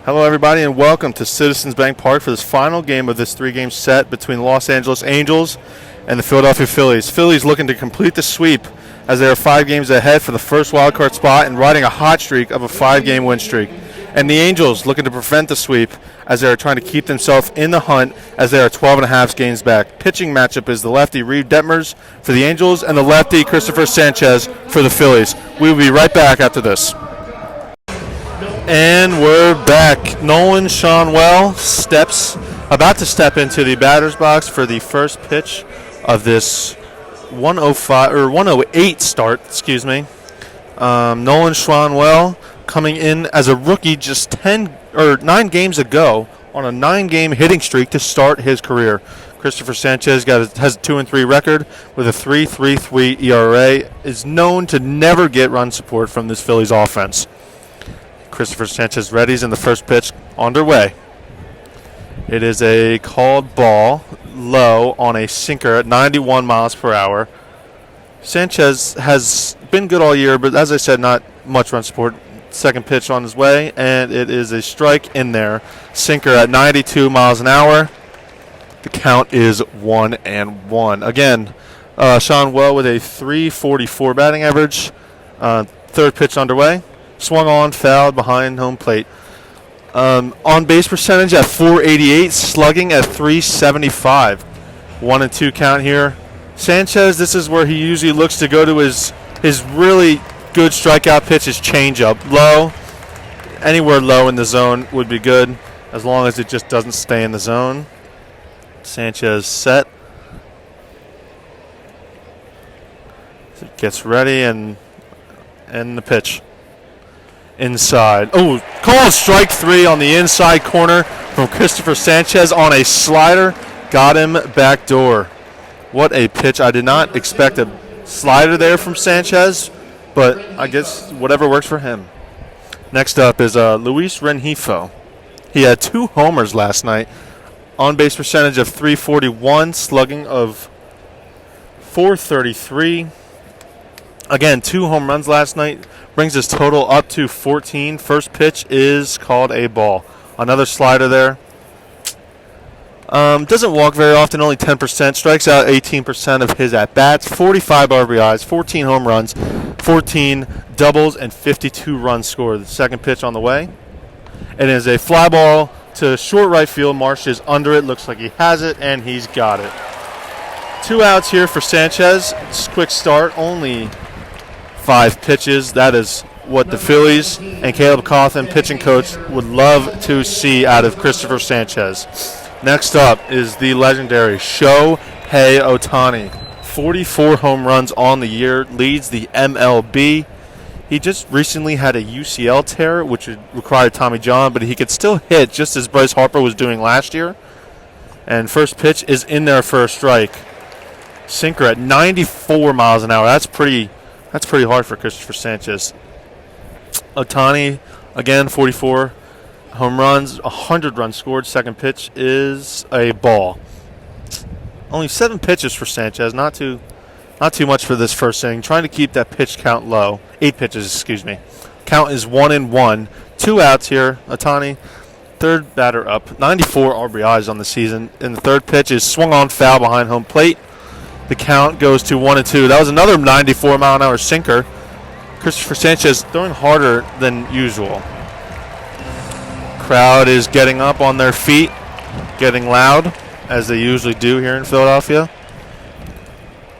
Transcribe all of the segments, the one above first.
Hello, everybody, and welcome to Citizens Bank Park for this final game of this three-game set between the Los Angeles Angels and the Philadelphia Phillies. Phillies looking to complete the sweep as they are 5 games ahead for the first wildcard spot and riding a hot streak of a 5-game win streak. And the Angels looking to prevent the sweep as they are trying to keep themselves in the hunt as they are 12.5 games back. Pitching matchup is the lefty Reed Detmers for the Angels and the lefty Christopher Sanchez for the Phillies. We will be right back after this. And we're back. Nolan Shanwell about to step into the batter's box for the first pitch of this 108 start. Nolan Shanwell coming in as a rookie just 9 games ago on a 9-game hitting streak to start his career. Christopher Sanchez has a 2-3 record with a 3.33 ERA. Is known to never get run support from this Phillies offense. Christopher Sanchez readies, and the first pitch underway. It is a called ball, low on a sinker at 91 miles per hour. Sanchez has been good all year, but as I said, not much run support. Second pitch on his way, and it is a strike in there. Sinker at 92 miles an hour. The count is 1-1. Again, Shanwell with a 3.44 batting average. Third pitch underway. Swung on, fouled behind home plate. On base percentage at .488, slugging at .375. 1-2 count here. Sanchez, this is where he usually looks to go to his really good strikeout pitch, his changeup. Low, anywhere low in the zone would be good as long as it just doesn't stay in the zone. Sanchez set. Gets ready and the pitch. Inside. Oh, called strike 3 on the inside corner from Christopher Sanchez on a slider. Got him backdoor. What a pitch. I did not expect a slider there from Sanchez, but I guess whatever works for him. Next up is Luis Rengifo. He had 2 homers last night. On base percentage of .341, slugging of .433. Again, 2 home runs last night. Brings his total up to 14. First pitch is called a ball. Another slider there. Doesn't walk very often, only 10%. Strikes out 18% of his at-bats. 45 RBIs, 14 home runs, 14 doubles, and 52 runs scored. The second pitch on the way. It is a fly ball to short right field. Marsh is under it. Looks like he has it, and he's got it. 2 outs here for Sanchez. Quick start. Only 5 pitches. That is what the Phillies and Caleb Coughlin, pitching coach, would love to see out of Christopher Sanchez. Next up is the legendary Shohei Ohtani. 44 home runs on the year, leads the MLB. He just recently had a UCL tear, which required Tommy John, but he could still hit just as Bryce Harper was doing last year. And first pitch is in there for a strike. Sinker at 94 miles an hour. That's pretty hard for Christopher Sanchez. Ohtani, again, 44 home runs, 100 runs scored. Second pitch is a ball. Only 7 pitches for Sanchez. Not too much for this first inning. Trying to keep that pitch count low. 8 pitches, excuse me. Count is 1-1. 2 outs here. Ohtani, third batter up. 94 RBIs on the season. And the third pitch is swung on, foul behind home plate. The count goes to 1-2. That was another 94-mile-an-hour sinker. Christopher Sanchez throwing harder than usual. Crowd is getting up on their feet, getting loud, as they usually do here in Philadelphia.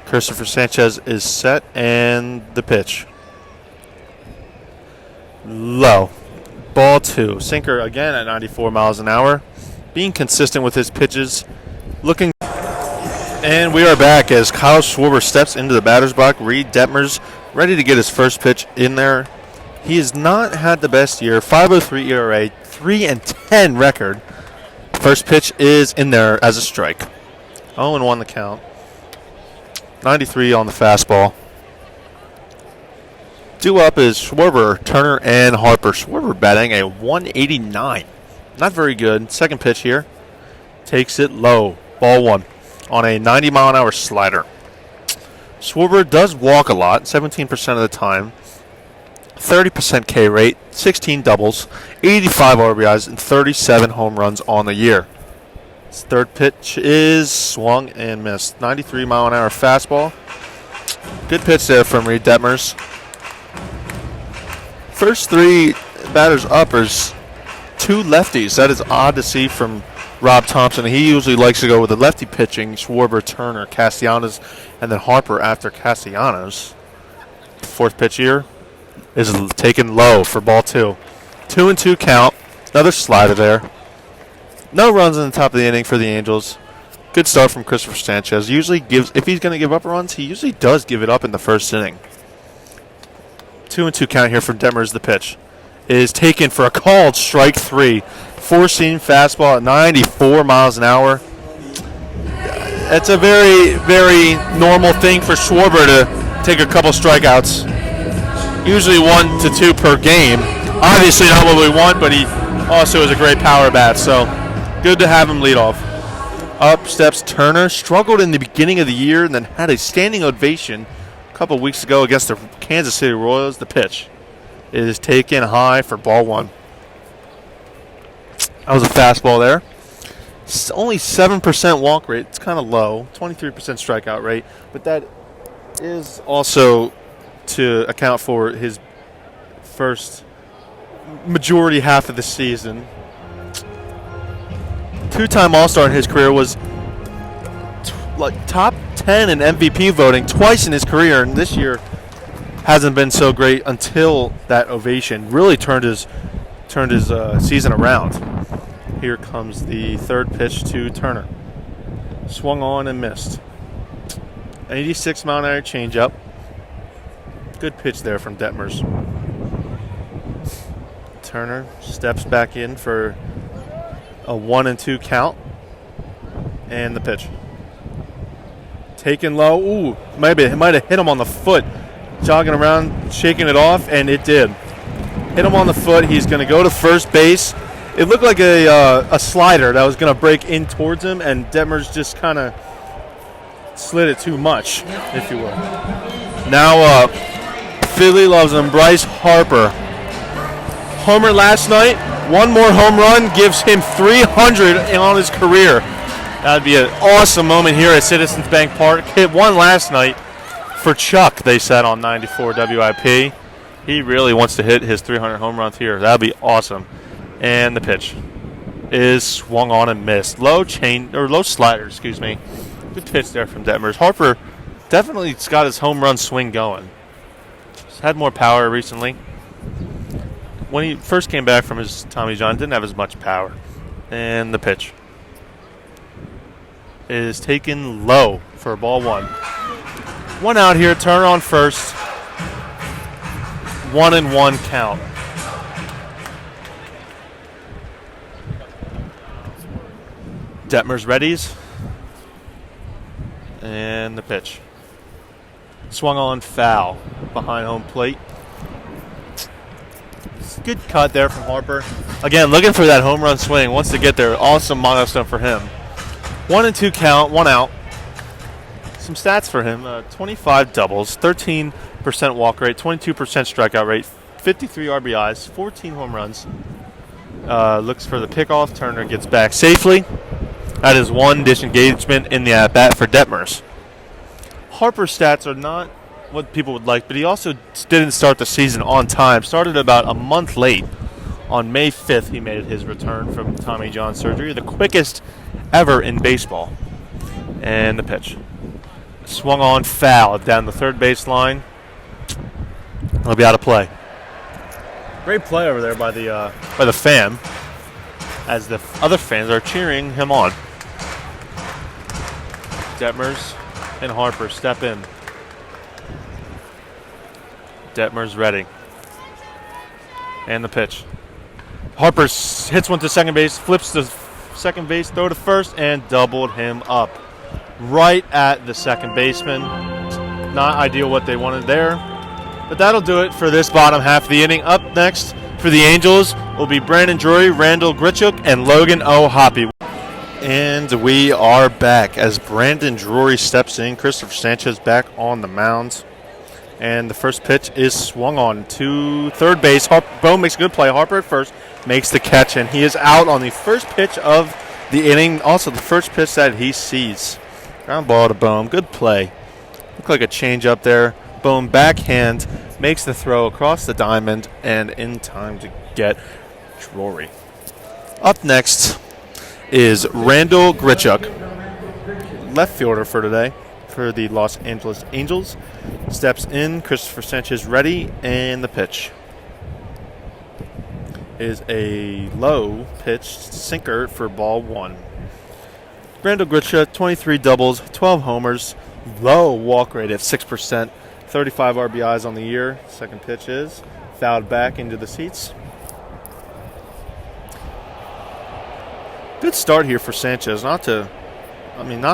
Christopher Sanchez is set, and the pitch. Low. Ball 2. Sinker again at 94 miles an hour. Being consistent with his pitches. Looking. And we are back as Kyle Schwarber steps into the batter's box. Reed Detmers ready to get his first pitch in there. He has not had the best year. 5.03 ERA, 3-10 record. First pitch is in there as a strike. 0-1 the count. 93 on the fastball. Due up is Schwarber, Turner, and Harper. Schwarber batting a 189. Not very good. Second pitch here. Takes it low. Ball 1. On a 90-mile-an-hour slider. Schwarber does walk a lot, 17% of the time. 30% K rate, 16 doubles, 85 RBIs, and 37 home runs on the year. His third pitch is swung and missed. 93-mile-an-hour fastball. Good pitch there from Reed Detmers. First three batters uppers, two lefties. That is odd to see from Rob Thompson. He usually likes to go with the lefty pitching, Schwarber, Turner, Castellanos, and then Harper after Castellanos. Fourth pitch here is taken low for ball 2. 2-2 count. Another slider there. No runs in the top of the inning for the Angels. Good start from Christopher Sanchez. Usually gives, if he's going to give up runs, he usually does give it up in the first inning. 2-2 count here from Detmers. The pitch is taken for a called strike 3. Four-seam fastball at 94 miles an hour. It's a very, very normal thing for Schwarber to take a couple strikeouts. Usually 1 to 2 per game. Obviously not what we want, but he also is a great power bat, so good to have him lead off. Up steps Turner. Struggled in the beginning of the year and then had a standing ovation a couple weeks ago against the Kansas City Royals. The pitch is taken high for ball 1. That was a fastball there. It's only 7% walk rate. It's kind of low. 23% strikeout rate. But that is also to account for his first majority half of the season. Two-time All-Star in his career, was top 10 in MVP voting twice in his career, and this year hasn't been so great until that ovation really turned his season around. Here comes the third pitch to Turner. Swung on and missed. 86-mile-an-hour changeup. Good pitch there from Detmers. Turner steps back in for a 1-2 count. And the pitch. Taken low. Ooh, it might have hit him on the foot. Jogging around, shaking it off, and it did. Hit him on the foot. He's going to go to first base. It looked like a slider that was going to break in towards him, and Detmers just kind of slid it too much, if you will. Now Philly loves him. Bryce Harper. Homer last night. One more home run gives him 300 on his career. That would be an awesome moment here at Citizens Bank Park. Hit one last night for Chuck, they said on 94 WIP. He really wants to hit his 300 home runs here. That would be awesome. And the pitch is swung on and missed. Low slider, excuse me. Good pitch there from Detmers. Harper definitely got his home run swing going. He's had more power recently. When he first came back from his Tommy John, didn't have as much power. And the pitch is taken low for ball 1. One out here, Turner on first. 1-1 count. Detmers readies. And the pitch. Swung on foul behind home plate. Good cut there from Harper. Again, looking for that home run swing. Wants to get there. Awesome milestone for him. 1-2 count, 1 out. Some stats for him. 25 doubles, 13% walk rate, 22% strikeout rate, 53 RBIs, 14 home runs. Looks for the pickoff. Turner gets back safely. That is one disengagement in the at-bat for Detmers. Harper's stats are not what people would like, but he also didn't start the season on time. Started about a month late. On May 5th, he made his return from Tommy John surgery, the quickest ever in baseball. And the pitch. Swung on foul down the third base line. He'll be out of play. Great play over there by the fan, as the other fans are cheering him on. Detmers and Harper step in. Detmers ready. And the pitch. Harper hits one to second base, flips to second base, throw to first, and doubled him up. Right at the second baseman. Not ideal what they wanted there. But that'll do it for this bottom half of the inning. Up next for the Angels will be Brandon Drury, Randall Grichuk, and Logan O'Hoppe. And we are back as Brandon Drury steps in. Christopher Sanchez back on the mound. And the first pitch is swung on to third base. Bone makes a good play. Harper at first makes the catch, and he is out on the first pitch of the inning. Also, the first pitch that he sees. Ground ball to Bohm. Good play. Looked like a change up there. Bohm backhand makes the throw across the diamond and in time to get Drury. Up next is Randall Grichuk, left fielder for today for the Los Angeles Angels. Steps in, Christopher Sanchez ready, and the pitch is a low pitch sinker for ball one. Randall Grichuk, 23 doubles, 12 homers, low walk rate at 6%, 35 RBIs on the year. Second pitch is fouled back into the seats. Good start here for Sanchez. Knock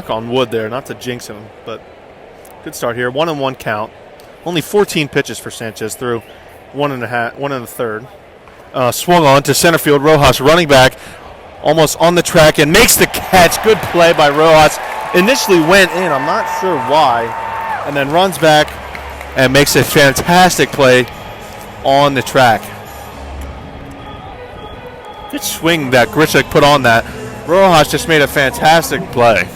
on wood there, not to jinx him, but good start here. 1-1 count. Only 14 pitches for Sanchez through one and a third. Swung on to center field. Rojas running back, almost on the track, and makes the catch. Good play by Rojas. Initially went in, I'm not sure why, and then runs back and makes a fantastic play on the track. Good swing that Grichuk put on that. Rojas just made a fantastic play.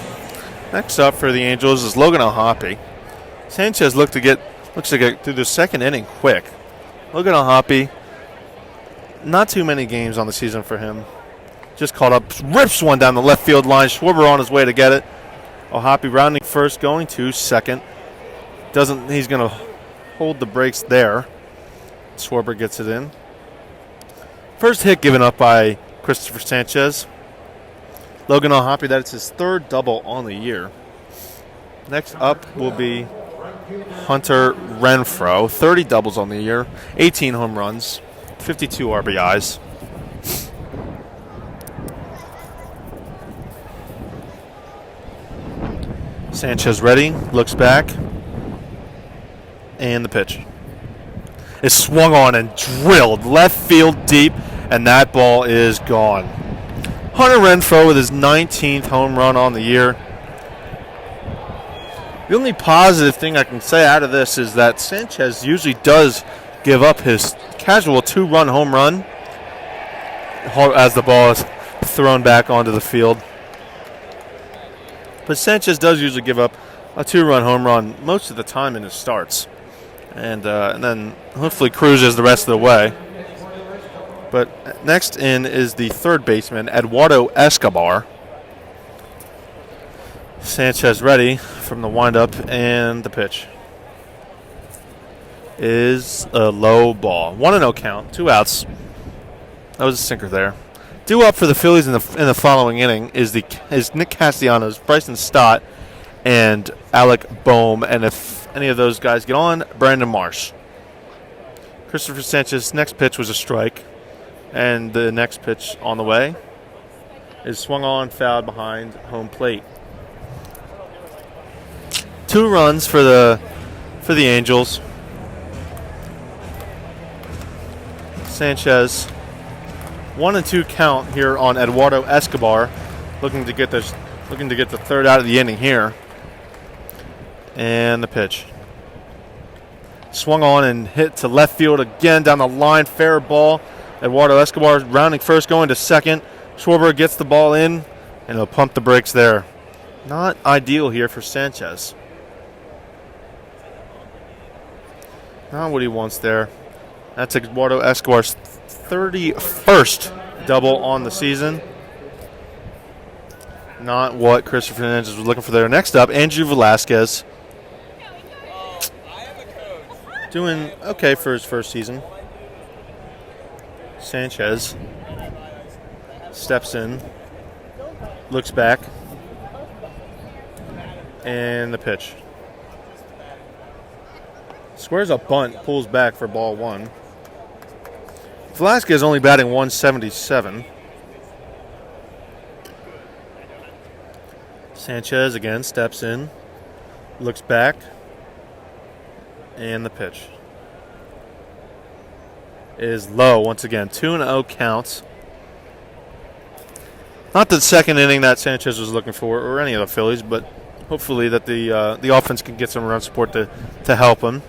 Next up for the Angels is Logan O'Hoppe. Sanchez looks to get through the second inning quick. Logan O'Hoppe, not too many games on the season for him. Just caught up, rips one down the left field line. Schwarber on his way to get it. O'Hoppe rounding first, going to second. He's going to hold the brakes there. Schwarber gets it in. First hit given up by Christopher Sanchez. Logan O'Hoppe, that's his third double on the year. Next up will be Hunter Renfroe, 30 doubles on the year, 18 home runs, 52 RBIs. Sanchez ready, looks back, and the pitch is swung on and drilled left field deep, and that ball is gone. Hunter Renfroe with his 19th home run on the year. The only positive thing I can say out of this is that Sanchez usually does give up his casual 2-run home run as the ball is thrown back onto the field. But Sanchez does usually give up a 2-run home run most of the time in his starts. And then hopefully cruises the rest of the way. But next in is the third baseman, Eduardo Escobar. Sanchez ready from the windup, and the pitch is a low ball. 1-0 count, 2 outs. That was a sinker there. Due up for the Phillies in the following inning is Nick Castellanos, Bryson Stott, and Alec Bohm. And if any of those guys get on, Brandon Marsh. Christopher Sanchez's next pitch was a strike, and the next pitch on the way is swung on, fouled behind home plate. 2 runs for the Angels. Sanchez, 1-2 count here on Eduardo Escobar, looking to get the third out of the inning here. And the pitch swung on and hit to left field again down the line, fair ball. Eduardo Escobar rounding first, going to second. Schwarber gets the ball in, and he'll pump the brakes there. Not ideal here for Sanchez. Not what he wants there. That's Eduardo Escobar's 31st double on the season. Not what Christopher Sanchez was looking for there. Next up, Andrew Velasquez. Doing okay for his first season. Sanchez steps in, looks back, and the pitch. Squares a bunt, pulls back for ball 1. Velasquez only batting 177. Sanchez again steps in, looks back, and the pitch is low once again. 2-0 counts. Not the second inning that Sanchez was looking for, or any of the Phillies, but hopefully that the offense can get some run support to help him.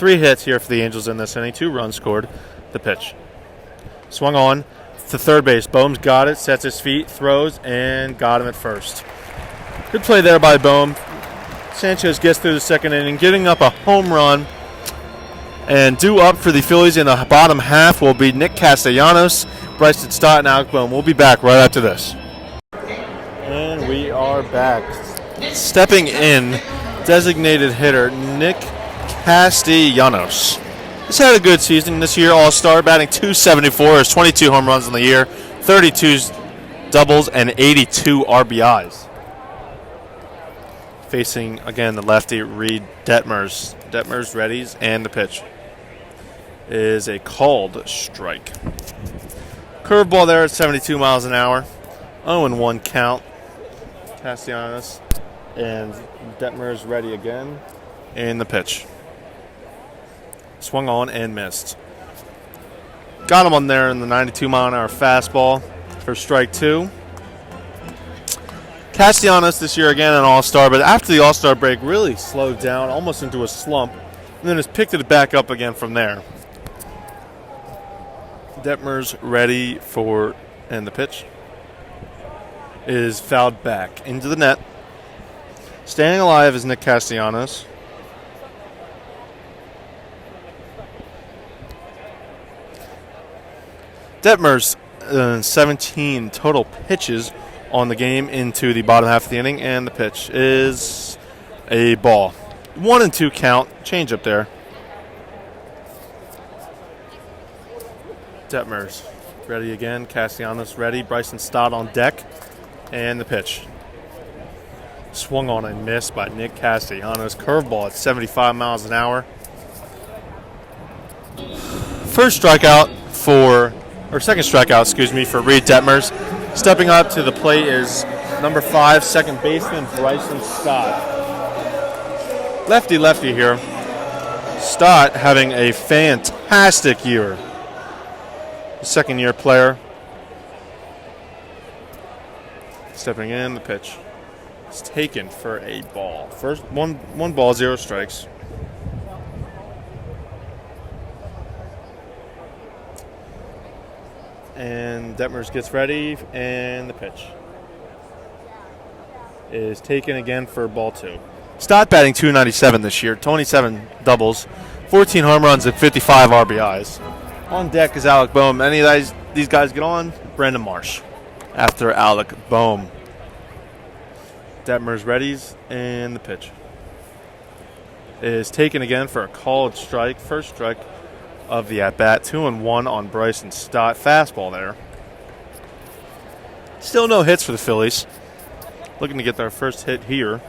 3 hits here for the Angels in this inning. 2 runs scored. The pitch. Swung on to third base. Bohm's got it, sets his feet, throws, and got him at first. Good play there by Bohm. Sanchez gets through the second inning, getting up a home run. And due up for the Phillies in the bottom half will be Nick Castellanos, Bryson Stott, and Alec Bohm. We'll be back right after this. And we are back. Stepping in, designated hitter Nick Castellanos. He's had a good season this year, All-Star, batting .274, has 22 home runs in the year, 32 doubles, and 82 RBIs. Facing, again, the lefty, Reed Detmers. Detmers readies, and the pitch is a called strike. Curveball there at 72 miles an hour. 0-1 count. Castellanos and Detmers ready again, and the pitch. Swung on and missed. Got him on there in the 92-mile-an-hour fastball for strike 2. Castellanos this year again an All-Star, but after the All-Star break really slowed down, almost into a slump, and then has picked it back up again from there. Detmers ready for, and the pitch is fouled back into the net. Staying alive is Nick Castellanos. Detmers 17 total pitches on the game into the bottom half of the inning, and the pitch is a ball. 1-2 count, change up there. Detmers ready again, Castellanos ready, Bryson Stott on deck, and the pitch. Swung on and missed by Nick Castellanos. Curveball at 75 miles an hour. Second strikeout, for Reed Detmers. Stepping up to the plate is number 5, second baseman Bryson Stott. Lefty here. Stott having a fantastic year. Second-year player. Stepping in, the pitch. It's taken for a ball. First, one ball, 0 strikes. And Detmers gets ready, and the pitch is taken again for ball 2. Stott batting .297 this year, 27 doubles, 14 home runs, and 55 RBIs. On deck is Alec Bohm. Any of these guys get on? Brandon Marsh after Alec Bohm. Detmers readies, and the pitch is taken again for a called strike. First strike of the at-bat. 2-1 on Bryson Stott. Fastball there. Still no hits for the Phillies. Looking to get their first hit here.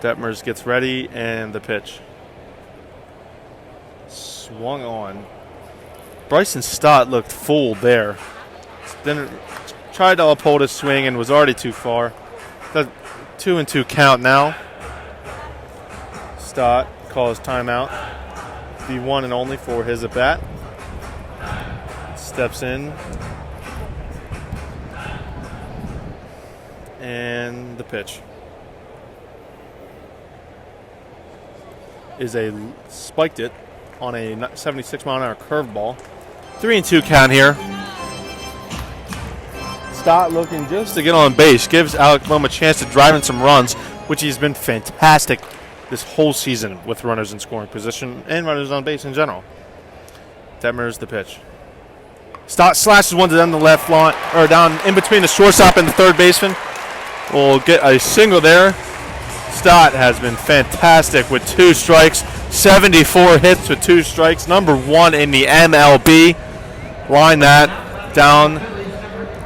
Detmers gets ready, and the pitch swung on. Bryson Stott looked fooled there. Then tried to uphold his swing and was already too far. The 2-2 count now. Stott calls timeout. The one and only for his at-bat. Steps in. And the pitch is spiked it on a 76-mile-an-hour curveball. 3-2 count here. Stott looking just to get on base. Gives Alec Bohm a chance to drive in some runs, which he's been fantastic this whole season with runners in scoring position and runners on base in general. Detmers the pitch. Stott slashes one to down the left lawn, or down in between the shortstop and the third baseman. We'll get a single there. Stott has been fantastic with 2 strikes, 74 hits with 2 strikes, number 1 in the MLB. Line that down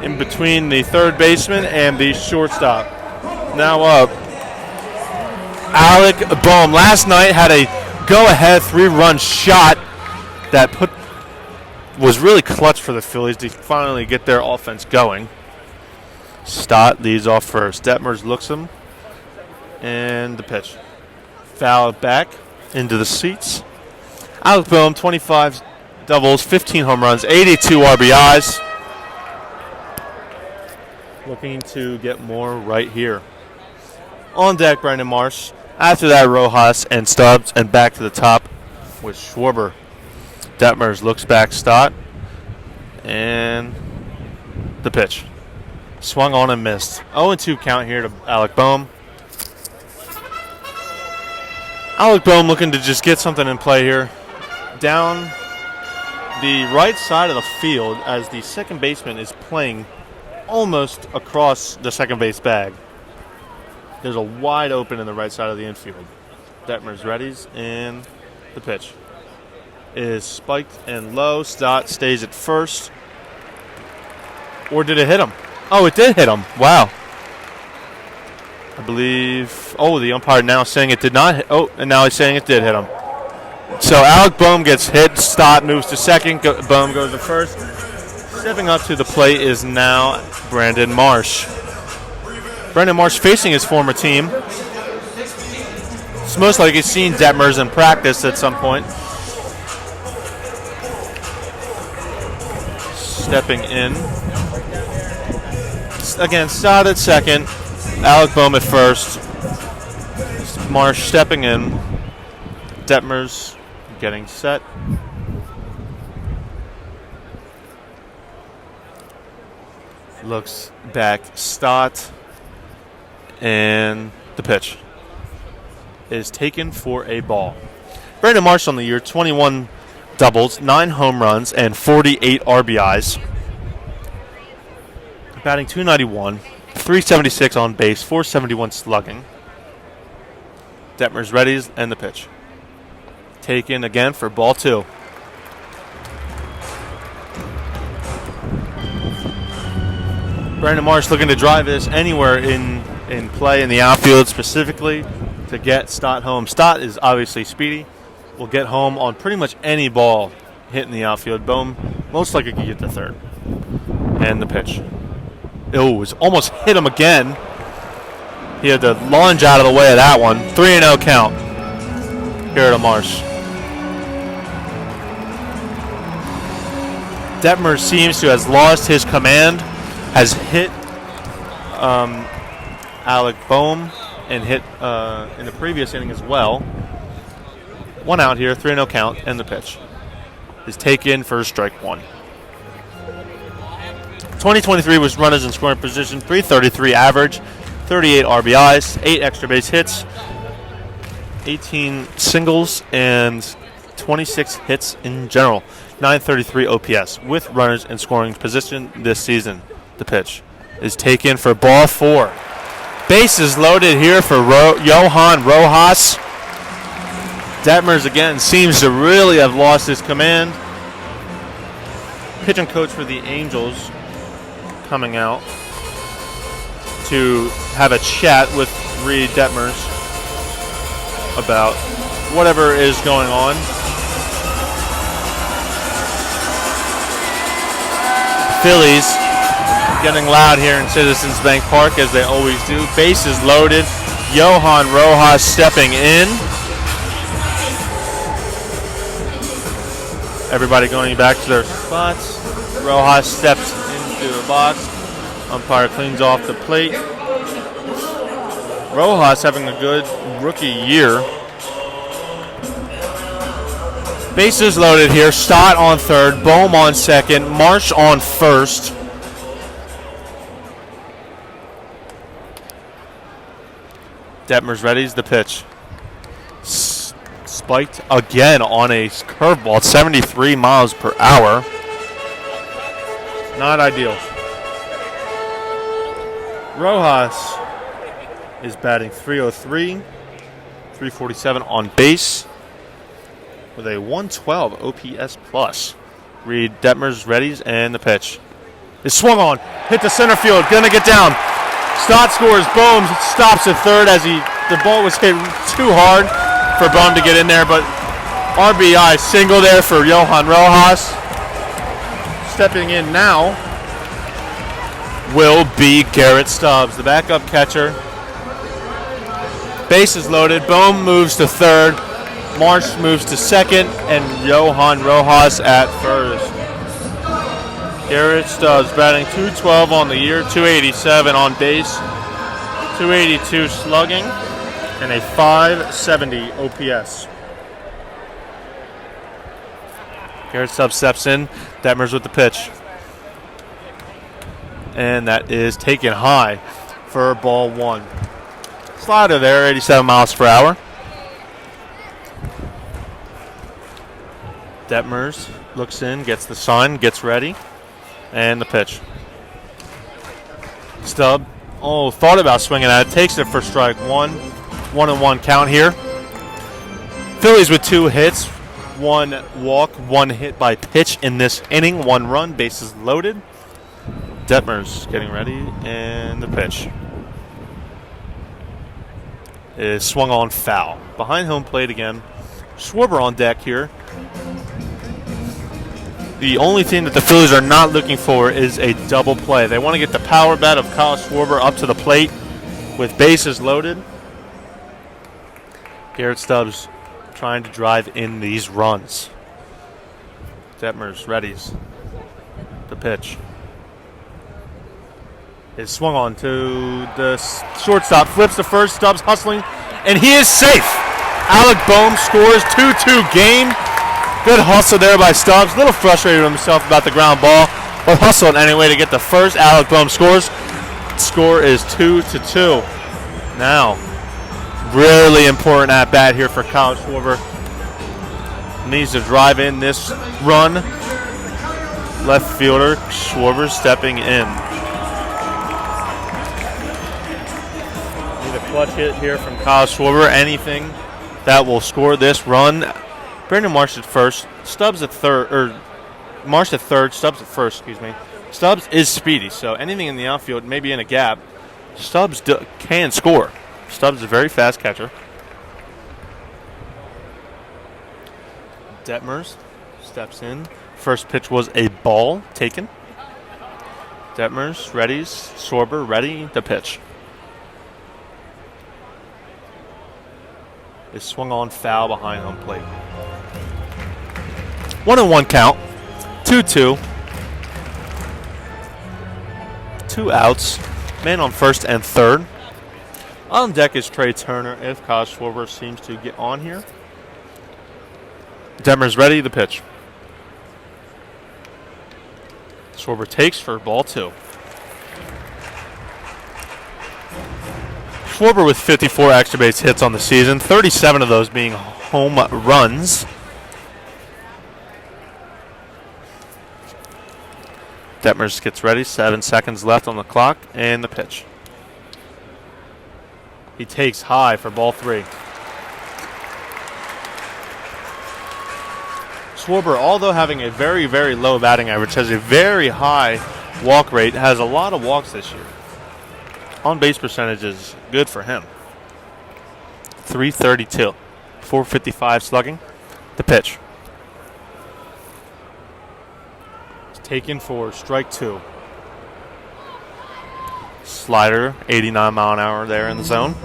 in between the third baseman and the shortstop. Now up, Alec Bohm. Last night had a go-ahead 3-run shot that was really clutch for the Phillies to finally get their offense going. Stott leads off first. Detmers looks him, and the pitch fouled back into the seats. Alec Bohm, 25 doubles, 15 home runs, 82 RBIs. Looking to get more right here. On deck, Brandon Marsh. After that, Rojas and Stubbs, and back to the top with Schwarber. Detmers looks back, Stott, and the pitch. Swung on and missed. 0-2 count here to Alec Boehm. Alec Boehm looking to just get something in play here. Down the right side of the field as the second baseman is playing almost across the second base bag. There's a wide open in the right side of the infield. Detmers readies, and the pitch is spiked and low. Stott stays at first. Or did it hit him? Oh, it did hit him. Wow. I believe. Oh, the umpire now saying it did not hit. Oh, and now he's saying it did hit him. So Alec Boehm gets hit. Stott moves to second. Boehm goes to first. Stepping up to the plate is now Brandon Marsh. Brandon Marsh facing his former team. It's most like he's seen Detmers in practice at some point. Stepping in. Again, Stott at second. Alec Boehm at first. Marsh stepping in. Detmers getting set. Looks back, Stott, and the pitch is taken for a ball. Brandon Marsh on the year, 21 doubles, 9 home runs, and 48 RBIs. Batting .291, 376 on base, 471 slugging. Detmers readies, and the pitch. Taken again for ball 2. Brandon Marsh looking to drive this anywhere in play in the outfield, specifically to get Stott home. Stott is obviously speedy. Will get home on pretty much any ball hit in the outfield. Boehm most likely could get to third. And the pitch. Oh, it was almost hit him again. He had to lunge out of the way of that one. 3-0 count here to Marsh. Detmers seems to have lost his command. Has hit Alec Boehm and hit in the previous inning as well. 1 out here, 3-0 count, and the pitch is taken for strike 1. 2023 was runners in scoring position, 333 average, 38 RBIs, 8 extra base hits, 18 singles, and 26 hits in general. 933 OPS with runners in scoring position this season. The pitch is taken for ball 4. Bases loaded here for Johan Rojas. Detmers again seems to really have lost his command. Pitching coach for the Angels coming out to have a chat with Reed Detmers about whatever is going on. Phillies getting loud here in Citizens Bank Park as they always do. Bases loaded. Johan Rojas stepping in. Everybody going back to their spots. Rojas steps into the box. Umpire cleans off the plate. Rojas having a good rookie year. Bases loaded here. Stott on third. Boehm on second. Marsh on first. Detmers readies the pitch. Spiked again on a curveball at 73 miles per hour. Not ideal. Rojas is batting .303, 347 on base with a 112 OPS plus. Reed Detmers readies, and the pitch is swung on. Hit the center field. Gonna get down. Stott scores. Boehm stops at third as the ball was hit too hard for Boehm to get in there, but RBI single there for Johan Rojas. Stepping in now will be Garrett Stubbs, the backup catcher. Bases loaded. Boehm moves to third. Marsh moves to second, and Johan Rojas at first. Garrett Stubbs batting .212 on the year, .287 on base, .282 slugging, and a .570 OPS. Garrett Stubbs steps in. Detmers with the pitch. And that is taken high for ball 1. Slider there, 87 miles per hour. Detmers looks in, gets the sign, gets ready, and the pitch. Stubb, thought about swinging at it, takes it for strike 1. 1-1 count here. Phillies with 2 hits, 1 walk, 1 hit by pitch in this inning, 1 run, bases loaded. Detmers getting ready, and the pitch is swung on foul. Behind home plate again. Schwarber on deck here. The only thing that the Phillies are not looking for is a double play. They want to get the power bat of Kyle Schwarber up to the plate with bases loaded. Garrett Stubbs trying to drive in these runs. Detmers readies. The pitch is swung on to the shortstop. Flips to first. Stubbs hustling, and he is safe. Alec Boehm scores. 2-2 game. Good hustle there by Stubbs. A little frustrated with himself about the ground ball, but hustled anyway to get the first. Alec Boehm scores. Score is 2-2. Now, really important at bat here for Kyle Schwarber. Needs to drive in this run. Left fielder Schwarber stepping in. Need a clutch hit here from Kyle Schwarber. Anything that will score this run. Brandon Marsh at first, Stubbs at third, or Marsh at third, Stubbs at first, excuse me. Stubbs is speedy, so anything in the outfield, maybe in a gap, Stubbs can score. Stubbs is a very fast catcher. Detmers steps in. First pitch was a ball taken. Detmers readies, Schwarber ready, the pitch. Is swung on foul behind home plate. 1-1 count. 2-2. 2 outs. Man on first and third. On deck is Trey Turner if Kyle Schwarber seems to get on here. Detmers ready, the pitch. Schwarber takes for ball 2. Schwarber with 54 extra base hits on the season, 37 of those being home runs. Detmers gets ready, 7 seconds left on the clock, and the pitch. He takes high for ball 3. Schwarber, although having a very, very low batting average, has a very high walk rate, has a lot of walks this year. On-base percentage is good for him. 332. 455 slugging. The pitch. It's taken for strike 2. Slider, 89 mile an hour there in the zone.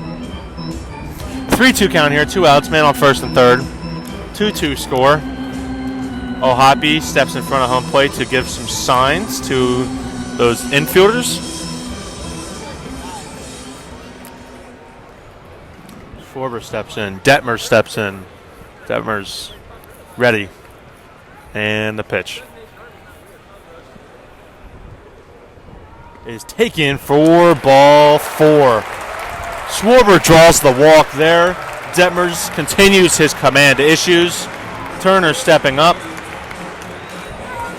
3-2 count here. 2 outs. Man on first and third. 2-2 score. Ohapi steps in front of home plate to give some signs to those infielders. Schwarber steps in. Detmers steps in. Detmers ready. And the pitch is taken for ball 4. Schwarber draws the walk there. Detmers continues his command issues. Turner stepping up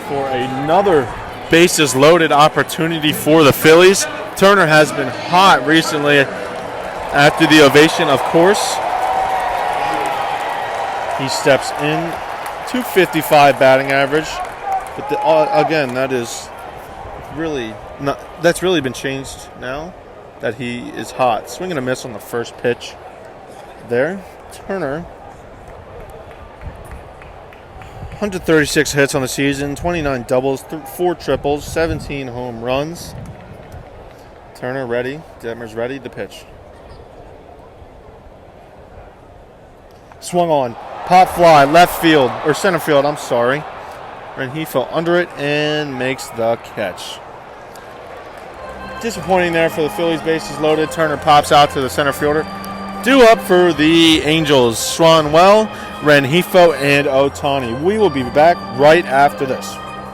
for another bases loaded opportunity for the Phillies. Turner has been hot recently after the ovation, of course. He steps in. 255 batting average. But again, that is really not, that's really been changed now that he is hot. Swing and a miss on the first pitch there. Turner, 136 hits on the season, 29 doubles, 4 triples, 17 home runs. Turner ready. Detmers ready. The pitch. Swung on. Pop fly. Left field. Or center field, I'm sorry. And he fell under it and makes the catch. Disappointing there for the Phillies. Bases loaded. Turner pops out to the center fielder. Due up for the Angels, Swanwell, Renhefo, and Otani. We will be back right after this.